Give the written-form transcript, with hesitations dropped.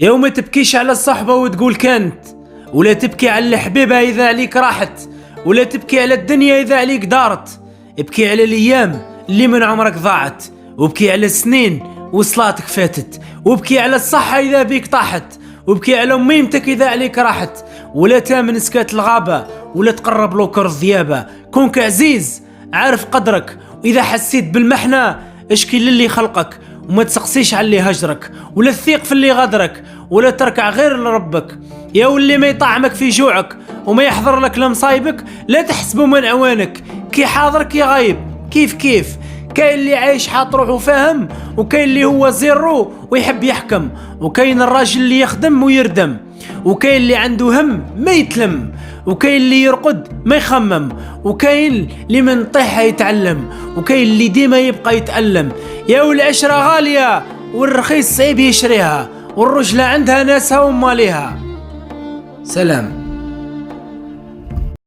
يا وما تبكيش على الصحبة وتقول كانت، ولا تبكي على الحبيبة إذا عليك راحت، ولا تبكي على الدنيا إذا عليك دارت. ابكي على الأيام اللي من عمرك ضاعت، وابكي على السنين وصلاتك فاتت، وابكي على الصحة إذا بيك طاحت، وابكي على ميمتك إذا عليك راحت. ولا تامن سكات الغابة، ولا تقرب لوكر الذيابة. كونك عزيز عارف قدرك، وإذا حسيت بالمحنة اشكي للي خلقك، وما تسقسيش على اللي هجرك، ولا تثيق في اللي غدرك، ولا تركع غير لربك. يا واللي ما يطعمك في جوعك وما يحضر لك لمصايبك، لا تحسبه من عوانك، كي حاضر كي غايب كيف كيف. كاين اللي عايش حاط روحه فاهم، وكاين اللي هو زيرو ويحب يحكم، وكاين الراجل اللي يخدم ويردم، وكاين اللي عنده هم ما يتلم، وكاين اللي يرقد ما يخمم، وكاين اللي من طيحه يتعلم، وكاين اللي ديما يبقى يتألم. يا والعشرة غالية والرخيص صعيب يشريها، والرجلة عندها ناسها وماليها. سلام.